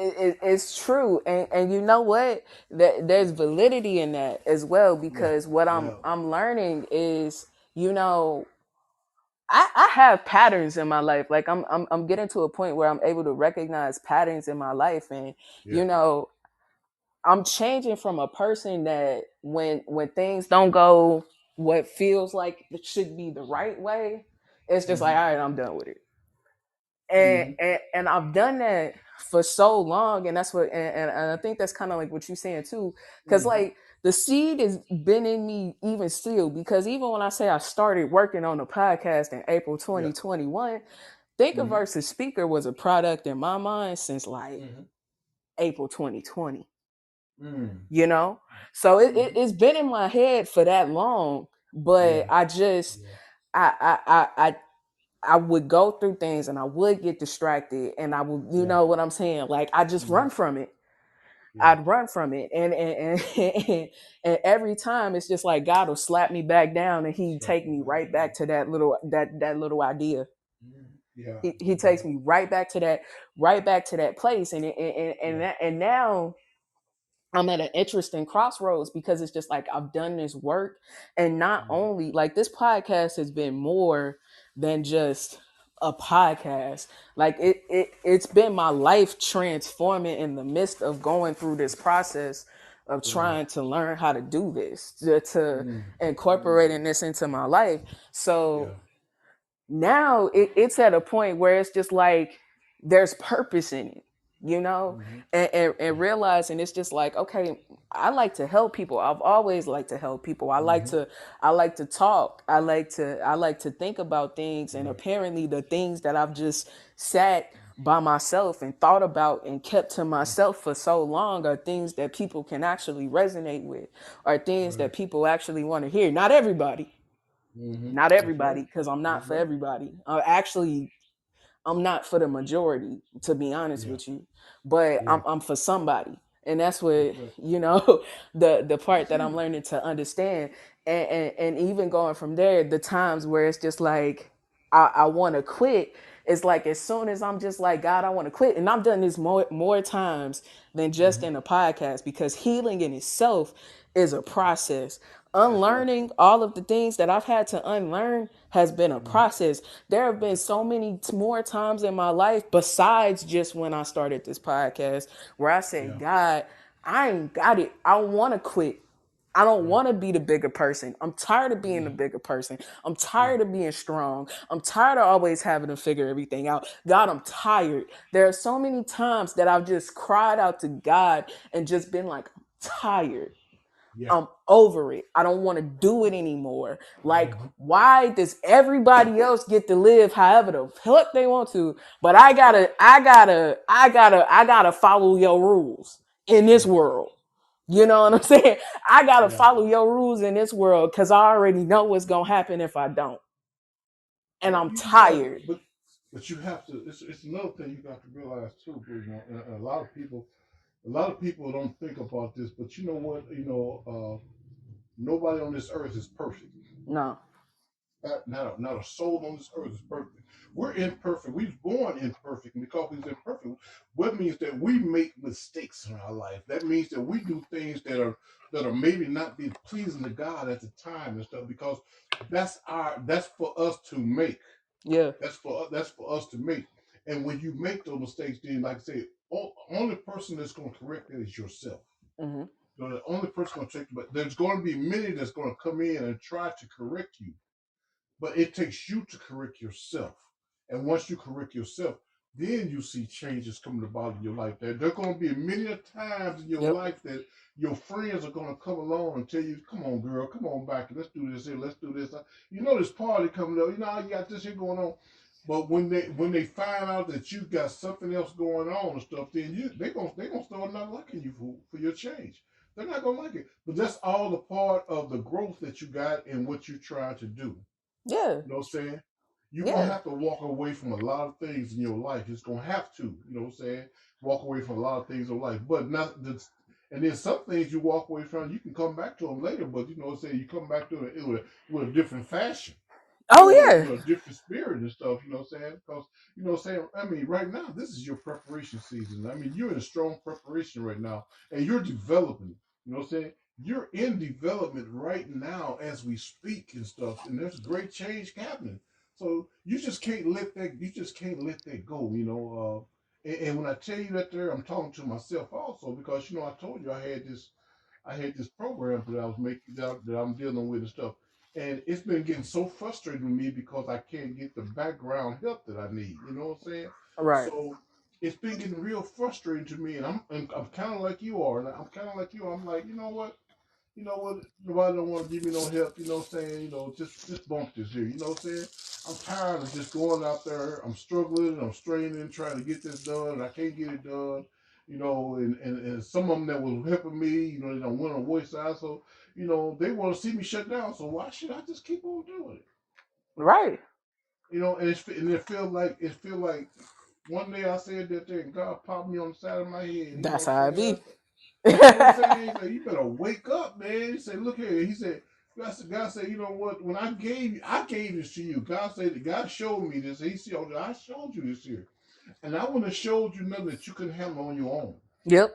it's true, and you know what? There's validity in that as well, Yeah. because what Yeah. I'm learning is, you know, I have patterns in my life. Like I'm getting to a point where I'm able to recognize patterns in my life, and Yeah. you know, I'm changing from a person that when things don't go what feels like it should be the right way, it's just like, Mm-hmm. all right, I'm done with it. and Mm-hmm. and, and I've done that for so long, and that's what, and I think that's kind of like what you're saying too, because Mm-hmm. like the seed has been in me even still, because even when I say I started working on the podcast in April Yeah. 2021, Thinker Mm-hmm. versus Speaker was a product in my mind since like Mm-hmm. April 2020, Mm. you know. So Mm-hmm. it's been in my head for that long, but Yeah. I just Yeah. I I would go through things and I would get distracted, and I would, you Yeah. know what I'm saying? Like I just Mm-hmm. run from it. Yeah. I'd run from it. And every time it's just like God will slap me back down, and he'd Slap take you me back right down. back to that little idea. Mm-hmm. Yeah. He Yeah. takes me right back to that place. Yeah. And now I'm at an interesting crossroads, because it's just like I've done this work, and not Mm-hmm. only like this podcast has been more than just a podcast. Like it's been my life transforming in the midst of going through this process of Right. trying to learn how to do this, to Mm. Mm. incorporating this into my life. So Yeah. now it's at a point where it's just like there's purpose in it, you know. Mm-hmm. And Yeah. realizing it's just like, okay, I like to help people. I've always liked to help people. Mm-hmm. I like to talk. I like to think about things, and Right. apparently the things that I've just sat by myself and thought about and kept to myself for so long are things that people can actually resonate with, are things Right. that people actually want to hear. Not everybody, Mm-hmm. not That's right. everybody, because I'm not That's for right. everybody. Actually, I'm not for the majority, to be honest Yeah. with you. But Yeah. I'm for somebody, and that's That's what, right. you know, the part That's that I'm it. learning to understand. And even going from there, the times where it's just like I want to quit. It's like as soon as I'm just like, God, I want to quit, and I've done this more times than just Mm-hmm. in a podcast, because healing in itself is a process. That's right. Unlearning all of the things that I've had to unlearn has been a Mm-hmm. process. There have been so many more times in my life besides just when I started this podcast where I said, Yeah. God, I ain't got it. I want to quit. I don't Right. want to be the bigger person. I'm tired of being the Yeah. bigger person. I'm Yeah. tired of being strong. I'm tired of always having to figure everything out. God, I'm tired. There are so many times that I've just cried out to God and just been like, I'm tired. Yeah. I'm over it. I don't want to do it anymore. Like, Mm-hmm. why does everybody else get to live however the fuck they want to, but I gotta follow your rules in this Yeah. world? You know what I'm saying? I gotta Yeah. follow your rules in this world because I already know what's gonna happen if I don't, and Well, I'm you got, tired. but you have to. It's another thing you got to realize too, Bruno. And a lot of people don't think about this, but you know what? Nobody on this earth is perfect. No. Not a soul on this earth is perfect. We're imperfect. We was born imperfect, and because we're imperfect, what means that we make mistakes in our life. That means that we do things that are maybe not be pleasing to God at the time and stuff. Because that's for us to make. Yeah. That's for us to make. And when you make those mistakes, then like I say, only person that's going to correct it is yourself. Hmm. So the only person going to take, but there's going to be many that's going to come in and try to correct you, but it takes you to correct yourself. And once you correct yourself, then you see changes coming about in your life. There are going to be many times in your Yep. life that your friends are going to come along and tell you, "Come on, girl, come on back, let's do this here, let's do this. You know this party coming up. You know you got this here going on." But when they find out that you got something else going on and stuff, then they gonna start not liking you for your change. They're not gonna like it. But that's all a part of the growth that you got and what you're trying to do. Yeah. You know what I'm saying? You're gonna Yeah. have to walk away from a lot of things in your life. It's gonna have to, you know what I'm saying? Walk away from a lot of things in life. But not the and then some things you walk away from, you can come back to them later, but you know what I'm saying, you come back to it with a different fashion. Oh yeah. different spirit and stuff, you know what I'm saying? Because, you know what I'm saying, I mean, right now, this is your preparation season. I mean, you're in a strong preparation right now, and you're developing, you know what I'm saying? You're in development right now as we speak and stuff, and there's great change happening. So you just can't let that go, you know. And when I tell you that there, I'm talking to myself also because, you know, I told you I had this program that I was making that I'm dealing with and stuff. And it's been getting so frustrating with me because I can't get the background help that I need. You know what I'm saying? Right. So it's been getting real frustrating to me, and I'm kind of like you are, and I'm kind of like you. I'm like, you know what, nobody don't want to give me no help. You know what I'm saying? You know, just bump this here. You know what I'm saying? I'm tired of just going out there. I'm struggling. I'm straining, trying to get this done, and I can't get it done. You know, and some of them that was helping me, you know, they don't went on wayside. So, you know, they want to see me shut down. So why should I just keep on doing it? Right. You know, and it feel like one day I said that thing, and God popped me on the side of my head. He That's like, how it son, be. you know what I'm saying? He said, you better wake up, man. He said, look here. He said, God said, you know what? When I gave this to you. God said, God showed me this. He said, oh, I showed you this here. And I wouldn't have showed you nothing that you couldn't handle on your own. Yep.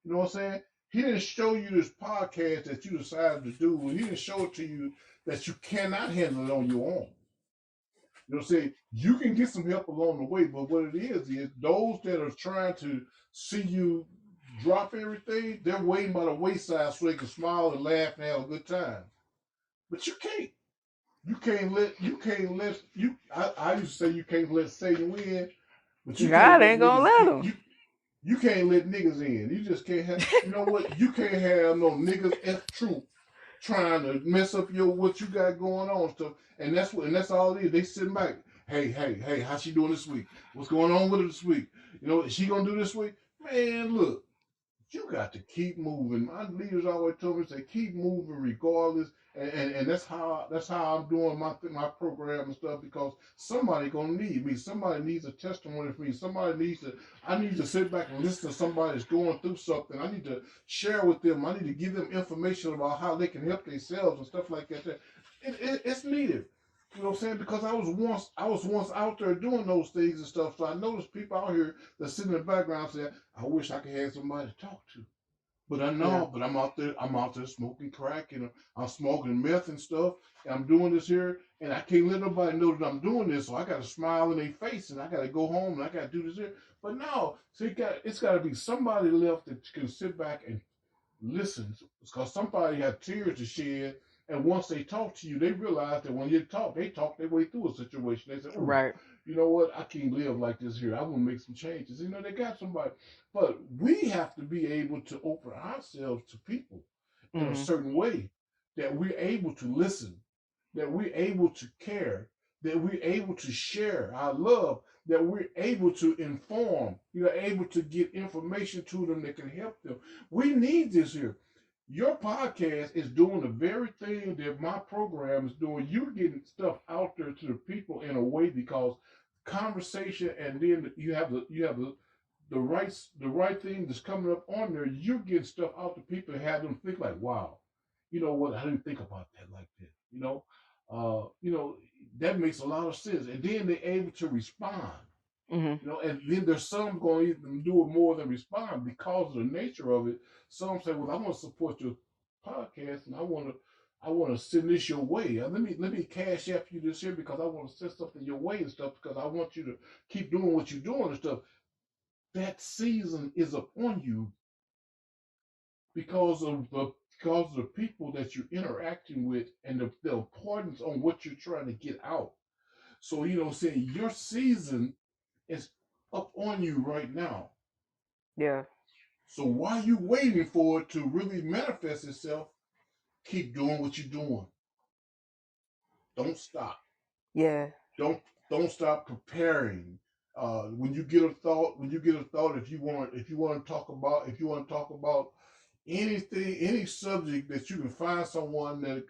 You know what I'm saying? He didn't show you this podcast that you decided to do. And he didn't show it to you that you cannot handle it on your own. You know what I'm saying? You can get some help along the way, but what it is those that are trying to see you drop everything, they're waiting by the wayside so they can smile and laugh and have a good time. But you can't. I used to say you can't let Satan win, but you can't God let ain't gonna niggas let him. you can't let niggas in. You just can't have you know what? You can't have no niggas F truth trying to mess up your what you got going on stuff. And that's all it is. They sitting back. Hey, how's she doing this week? What's going on with her this week? You know, is she gonna do this week? Man, look, you got to keep moving. My leaders always told me say keep moving regardless. And that's how I'm doing my program and stuff because somebody gonna need me. Somebody needs a testimony from me. Somebody needs to I need to sit back and listen to somebody that's going through something. I need to share with them. I need to give them information about how they can help themselves and stuff like that. It's needed. You know what I'm saying? Because I was once out there doing those things and stuff. So I noticed people out here that sit in the background saying, I wish I could have somebody to talk to. But I Yeah. know, but I'm out there smoking crack and I'm smoking meth and stuff. And I'm doing this here, and I can't let nobody know that I'm doing this. So I got to smile in their face, and I got to go home, and I got to do this here. But no, see, it's got to be somebody left that can sit back and listen, because somebody had tears to shed. And once they talk to you, they realize that when you talk, they talk their way through a situation. They say, "Oh, Right. you know what? I can't live like this here. I want to make some changes." You know, they got somebody, but we have to be able to open ourselves to people in a Hmm. certain way that we're able to listen, that we're able to care, that we're able to share our love, that we're able to inform, you're able to get information to them that can help them. We need this here. Your podcast is doing the very thing that my program is doing. You're getting stuff out there to the people in a way because conversation, and then the right thing that's coming up on there. You're getting stuff out to people and have them think like, wow, you know what? I didn't think about that like that. You know that makes a lot of sense. And then they're able to respond. Hmm. You know, and then there's some going to even do it more than respond because of the nature of it. Some say, "Well, I want to support your podcast, and I want to send this your way. Let me cash app you this here because I want to send something your way and stuff because I want you to keep doing what you're doing and stuff." That season is upon you because of the people that you're interacting with and the importance on what you're trying to get out. So you know, saying your season is up on you right now. Yeah. So while you waiting for it to really manifest itself, keep doing what you're doing. Don't stop. Yeah. Don't don't stop preparing. When you get a thought, if you want to talk about anything, any subject that you can find someone that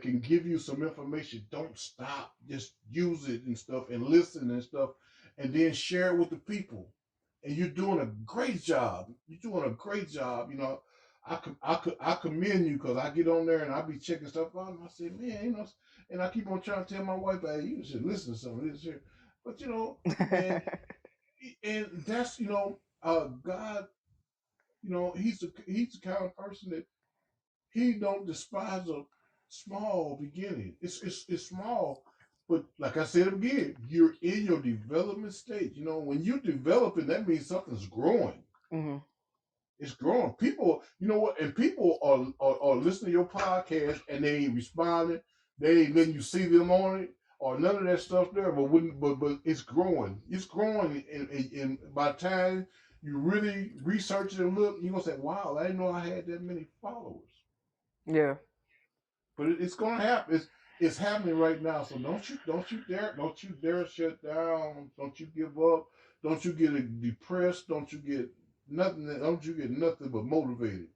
can give you some information, don't stop. Just use it and stuff and listen and stuff, and then share it with the people. And you're doing a great job. You're doing a great job. You know, I commend you because I get on there and I be checking stuff out, and I say, man, you know, And I keep on trying to tell my wife, hey, you should listen to some of this here. But and that's God, he's the kind of person that he don't despise a small beginning. It's small, but like I said again, you're in your development stage. When you're developing, that means something's growing. Mhm. It's growing. People, you know what? And people are listening to your podcast and they ain't responding. They ain't letting you see them on it or none of that stuff there. But it's growing. It's growing. And by the time you really research it and look, you're gonna say, "Wow, I didn't know I had that many followers." Yeah. But it's gonna happen. It's happening right now. So don't you dare shut down. Don't you give up. Don't you get depressed. Don't you get nothing. Don't you get nothing but motivated.